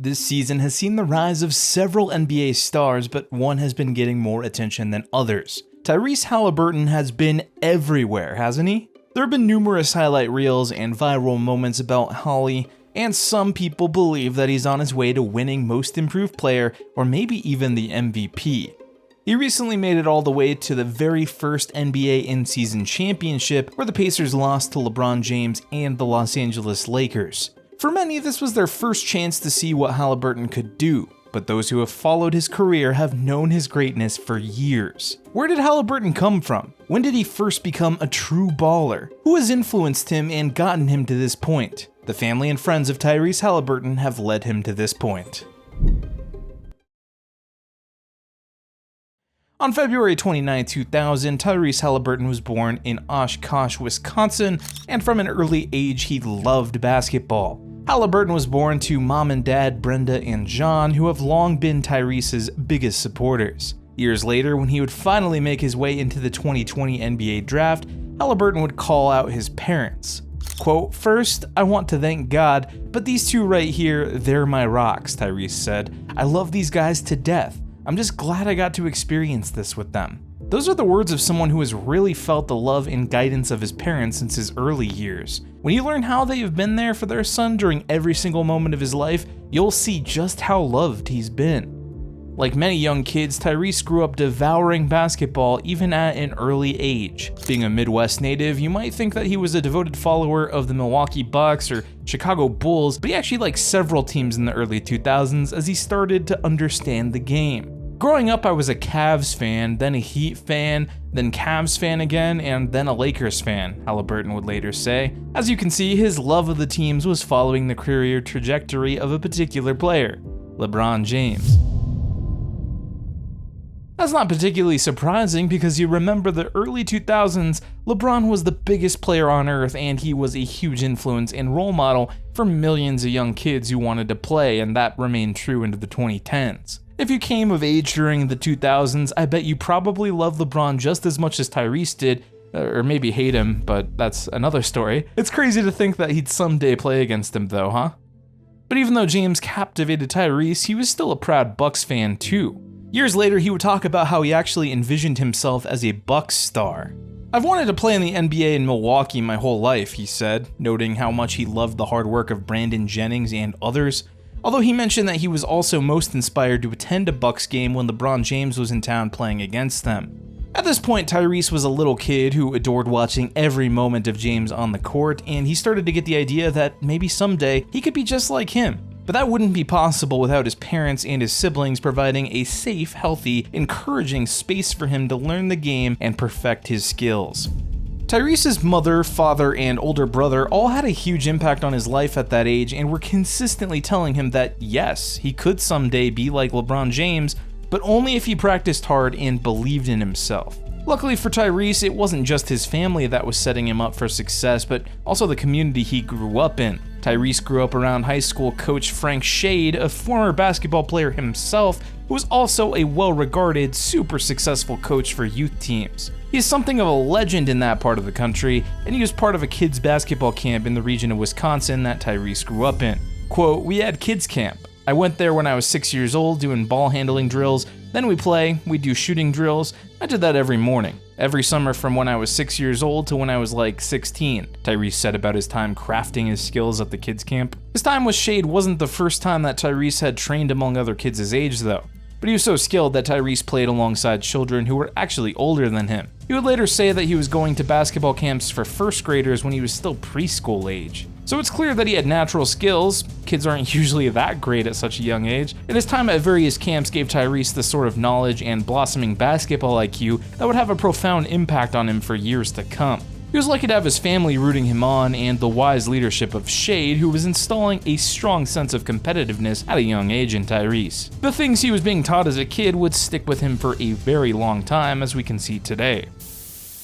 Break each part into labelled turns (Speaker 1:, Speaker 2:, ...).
Speaker 1: This season has seen the rise of several NBA stars, but one has been getting more attention than others. Tyrese Haliburton has been everywhere, hasn't he? There have been numerous highlight reels and viral moments about Hali, and some people believe that he's on his way to winning Most Improved Player or maybe even the MVP. He recently made it all the way to the very first NBA in-season championship, where the Pacers lost to LeBron James and the Los Angeles Lakers. For many, this was their first chance to see what Haliburton could do, but those who have followed his career have known his greatness for years. Where did Haliburton come from? When did he first become a true baller? Who has influenced him and gotten him to this point? The family and friends of Tyrese Haliburton have led him to this point. On February 29, 2000, Tyrese Haliburton was born in Oshkosh, Wisconsin, and from an early age he loved basketball. Haliburton was born to mom and dad Brenda and John, who have long been Tyrese's biggest supporters. Years later, when he would finally make his way into the 2020 NBA draft, Haliburton would call out his parents. Quote, "First, I want to thank God, but these two right here, they're my rocks," Tyrese said. "I love these guys to death. I'm just glad I got to experience this with them." Those are the words of someone who has really felt the love and guidance of his parents since his early years. When you learn how they have been there for their son during every single moment of his life, you'll see just how loved he's been. Like many young kids, Tyrese grew up devouring basketball even at an early age. Being a Midwest native, you might think that he was a devoted follower of the Milwaukee Bucks or Chicago Bulls, but he actually liked several teams in the early 2000s as he started to understand the game. Growing up, I was a Cavs fan, then a Heat fan, then Cavs fan again, and then a Lakers fan, Haliburton would later say. As you can see, his love of the teams was following the career trajectory of a particular player, LeBron James. That's not particularly surprising because you remember the early 2000s, LeBron was the biggest player on earth and he was a huge influence and role model for millions of young kids who wanted to play, and that remained true into the 2010s. If you came of age during the 2000s, I bet you probably love LeBron just as much as Tyrese did, or maybe hate him, but that's another story. It's crazy to think that he'd someday play against him though, huh? But even though James captivated Tyrese, he was still a proud Bucks fan too. Years later, he would talk about how he actually envisioned himself as a Bucks star. "I've wanted to play in the NBA in Milwaukee my whole life," he said, noting how much he loved the hard work of Brandon Jennings and others. Although he mentioned that he was also most inspired to attend a Bucks game when LeBron James was in town playing against them. At this point, Tyrese was a little kid who adored watching every moment of James on the court, and he started to get the idea that maybe someday he could be just like him. But that wouldn't be possible without his parents and his siblings providing a safe, healthy, encouraging space for him to learn the game and perfect his skills. Tyrese's mother, father, and older brother all had a huge impact on his life at that age and were consistently telling him that yes, he could someday be like LeBron James, but only if he practiced hard and believed in himself. Luckily for Tyrese, it wasn't just his family that was setting him up for success, but also the community he grew up in. Tyrese grew up around high school coach Frank Shade, a former basketball player himself, who was also a well-regarded, super successful coach for youth teams. He's something of a legend in that part of the country, and he was part of a kids basketball camp in the region of Wisconsin that Tyrese grew up in. Quote, "We had kids camp. I went there when I was 6 years old doing ball handling drills, then we do shooting drills. I did that every morning, every summer from when I was 6 years old to when I was like 16, Tyrese said about his time crafting his skills at the kids camp. His time with Shade wasn't the first time that Tyrese had trained among other kids his age though. But he was so skilled that Tyrese played alongside children who were actually older than him. He would later say that he was going to basketball camps for first graders when he was still preschool age. So it's clear that he had natural skills. Kids aren't usually that great at such a young age. And his time at various camps gave Tyrese the sort of knowledge and blossoming basketball IQ that would have a profound impact on him for years to come. He was lucky to have his family rooting him on and the wise leadership of Shade, who was installing a strong sense of competitiveness at a young age in Tyrese. The things he was being taught as a kid would stick with him for a very long time, as we can see today.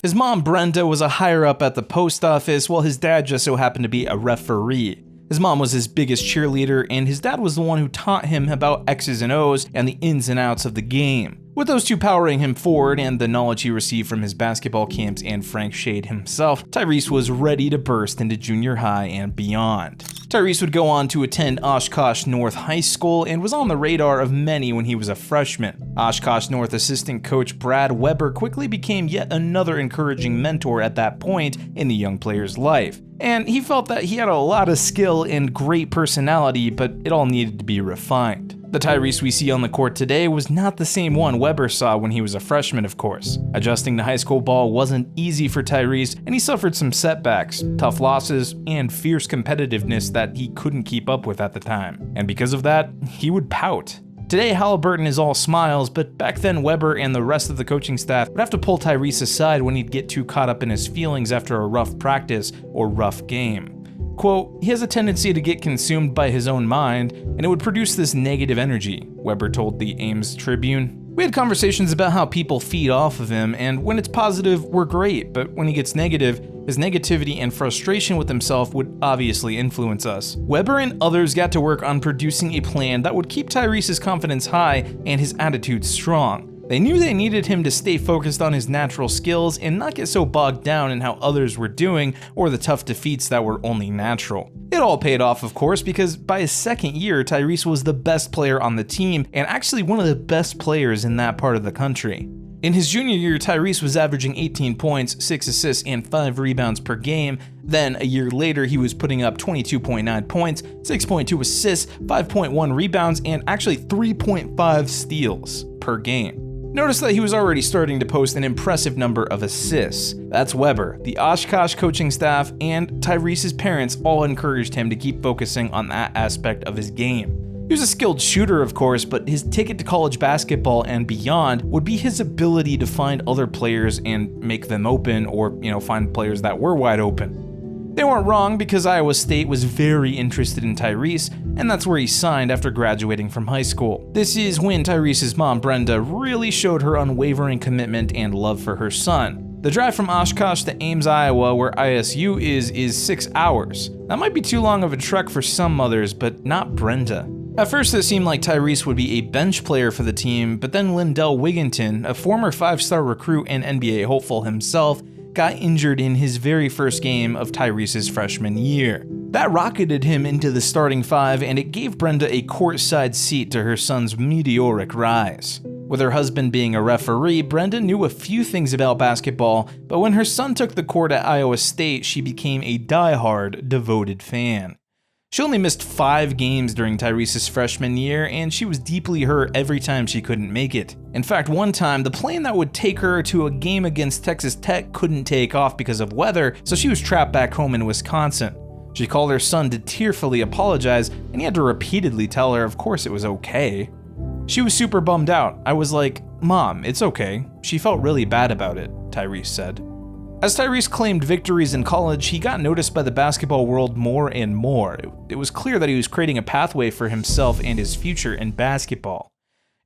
Speaker 1: His mom, Brenda, was a higher up at the post office, while his dad just so happened to be a referee. His mom was his biggest cheerleader, and his dad was the one who taught him about X's and O's and the ins and outs of the game. With those two powering him forward and the knowledge he received from his basketball camps and Frank Shade himself, Tyrese was ready to burst into junior high and beyond. Tyrese would go on to attend Oshkosh North High School and was on the radar of many when he was a freshman. Oshkosh North assistant coach Brad Weber quickly became yet another encouraging mentor at that point in the young player's life. And he felt that he had a lot of skill and great personality, but it all needed to be refined. The Tyrese we see on the court today was not the same one Weber saw when he was a freshman, of course. Adjusting to high school ball wasn't easy for Tyrese, and he suffered some setbacks, tough losses, and fierce competitiveness that he couldn't keep up with at the time. And because of that, he would pout. Today, Haliburton is all smiles, but back then Weber and the rest of the coaching staff would have to pull Tyrese aside when he'd get too caught up in his feelings after a rough practice or rough game. Quote, he has a tendency to get consumed by his own mind, and it would produce this negative energy, Weber told the Ames Tribune. We had conversations about how people feed off of him, and when it's positive, we're great, but when he gets negative, his negativity and frustration with himself would obviously influence us. Weber and others got to work on producing a plan that would keep Tyrese's confidence high and his attitude strong. They knew they needed him to stay focused on his natural skills and not get so bogged down in how others were doing or the tough defeats that were only natural. It all paid off, of course, because by his second year, Tyrese was the best player on the team and actually one of the best players in that part of the country. In his junior year, Tyrese was averaging 18 points, 6 assists, and 5 rebounds per game. Then, a year later, he was putting up 22.9 points, 6.2 assists, 5.1 rebounds, and actually 3.5 steals per game. Notice that he was already starting to post an impressive number of assists. That's Weber, the Oshkosh coaching staff, and Tyrese's parents all encouraged him to keep focusing on that aspect of his game. He was a skilled shooter, of course, but his ticket to college basketball and beyond would be his ability to find other players and make them open, or, find players that were wide open. They weren't wrong, because Iowa State was very interested in Tyrese, and that's where he signed after graduating from high school. This is when Tyrese's mom, Brenda, really showed her unwavering commitment and love for her son. The drive from Oshkosh to Ames, Iowa, where ISU is 6 hours. That might be too long of a trek for some mothers, but not Brenda. At first, it seemed like Tyrese would be a bench player for the team, but then Lindell Wigginton, a former 5-star recruit and NBA hopeful himself, got injured in his very first game of Tyrese's freshman year. That rocketed him into the starting 5, and it gave Brenda a courtside seat to her son's meteoric rise. With her husband being a referee, Brenda knew a few things about basketball, but when her son took the court at Iowa State, she became a die-hard, devoted fan. She only missed 5 games during Tyrese's freshman year, and she was deeply hurt every time she couldn't make it. In fact, one time, the plane that would take her to a game against Texas Tech couldn't take off because of weather, so she was trapped back home in Wisconsin. She called her son to tearfully apologize, and he had to repeatedly tell her of course it was okay. She was super bummed out. I was like, "Mom, it's okay." She felt really bad about it, Tyrese said. As Tyrese claimed victories in college, he got noticed by the basketball world more and more. It was clear that he was creating a pathway for himself and his future in basketball.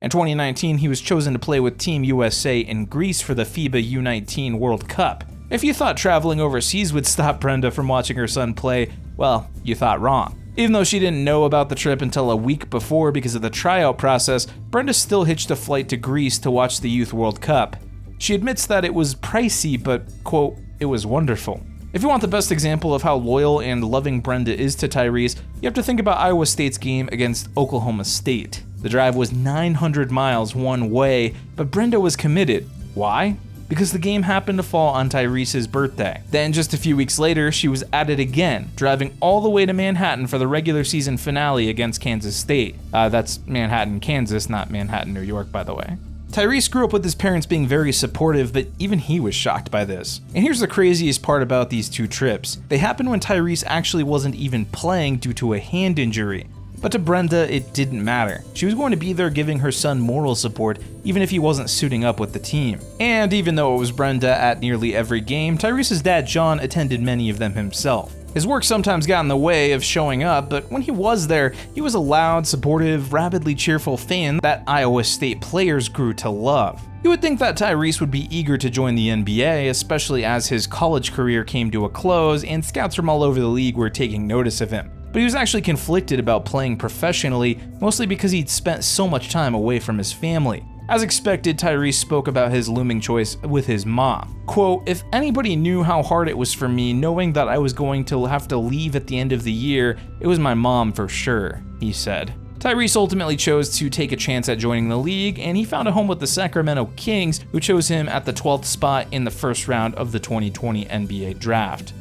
Speaker 1: In 2019, he was chosen to play with Team USA in Greece for the FIBA U19 World Cup. If you thought traveling overseas would stop Brenda from watching her son play, well, you thought wrong. Even though she didn't know about the trip until a week before because of the tryout process, Brenda still hitched a flight to Greece to watch the Youth World Cup. She admits that it was pricey, but, quote, it was wonderful. If you want the best example of how loyal and loving Brenda is to Tyrese, you have to think about Iowa State's game against Oklahoma State. The drive was 900 miles one way, but Brenda was committed. Why? Because the game happened to fall on Tyrese's birthday. Then just a few weeks later, she was at it again, driving all the way to Manhattan for the regular season finale against Kansas State. That's Manhattan, Kansas, not Manhattan, New York, by the way. Tyrese grew up with his parents being very supportive, but even he was shocked by this. And here's the craziest part about these 2 trips. They happened when Tyrese actually wasn't even playing due to a hand injury. But to Brenda, it didn't matter. She was going to be there giving her son moral support, even if he wasn't suiting up with the team. And even though it was Brenda at nearly every game, Tyrese's dad, John, attended many of them himself. His work sometimes got in the way of showing up, but when he was there, he was a loud, supportive, rabidly cheerful fan that Iowa State players grew to love. You would think that Tyrese would be eager to join the NBA, especially as his college career came to a close and scouts from all over the league were taking notice of him. But he was actually conflicted about playing professionally, mostly because he'd spent so much time away from his family. As expected, Tyrese spoke about his looming choice with his mom. Quote, "If anybody knew how hard it was for me knowing that I was going to have to leave at the end of the year, it was my mom for sure," he said. Tyrese ultimately chose to take a chance at joining the league, and he found a home with the Sacramento Kings, who chose him at the 12th spot in the first round of the 2020 NBA draft.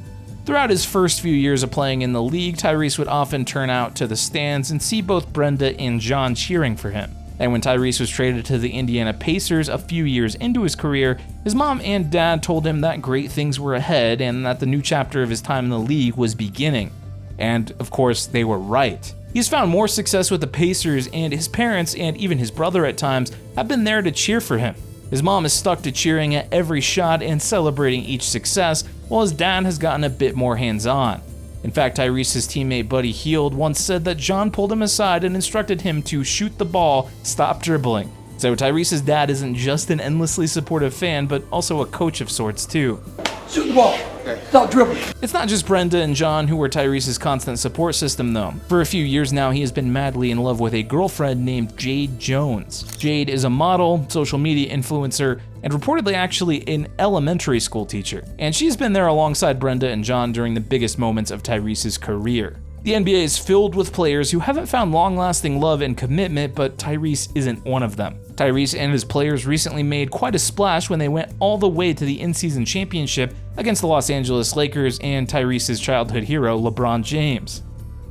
Speaker 1: Throughout his first few years of playing in the league, Tyrese would often turn out to the stands and see both Brenda and John cheering for him. And when Tyrese was traded to the Indiana Pacers a few years into his career, his mom and dad told him that great things were ahead and that the new chapter of his time in the league was beginning. And of course, they were right. He's found more success with the Pacers, and his parents, and even his brother at times, have been there to cheer for him. His mom is stuck to cheering at every shot and celebrating each success, while his dad has gotten a bit more hands-on. In fact, Tyrese's teammate Buddy Hield once said that John pulled him aside and instructed him to shoot the ball, stop dribbling. So Tyrese's dad isn't just an endlessly supportive fan, but also a coach of sorts too.
Speaker 2: Shoot the ball. Stop dribbling.
Speaker 1: It's not just Brenda and John who were Tyrese's constant support system though. For a few years now, he has been madly in love with a girlfriend named Jade Jones. Jade is a model, social media influencer, and reportedly actually an elementary school teacher. And she's been there alongside Brenda and John during the biggest moments of Tyrese's career. The NBA is filled with players who haven't found long-lasting love and commitment, but Tyrese isn't one of them. Tyrese and his players recently made quite a splash when they went all the way to the in-season championship against the Los Angeles Lakers and Tyrese's childhood hero, LeBron James.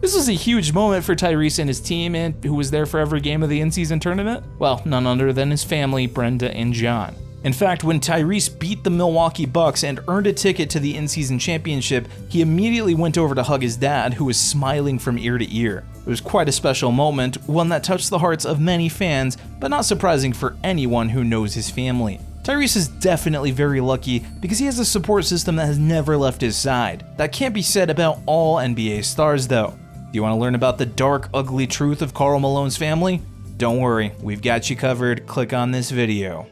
Speaker 1: This was a huge moment for Tyrese and his team, and who was there for every game of the in-season tournament? Well, none other than his family, Brenda and John. In fact, when Tyrese beat the Milwaukee Bucks and earned a ticket to the in-season championship, he immediately went over to hug his dad, who was smiling from ear to ear. It was quite a special moment, one that touched the hearts of many fans, but not surprising for anyone who knows his family. Tyrese is definitely very lucky because he has a support system that has never left his side. That can't be said about all NBA stars though. Do you want to learn about the dark, ugly truth of Karl Malone's family? Don't worry, we've got you covered. Click on this video.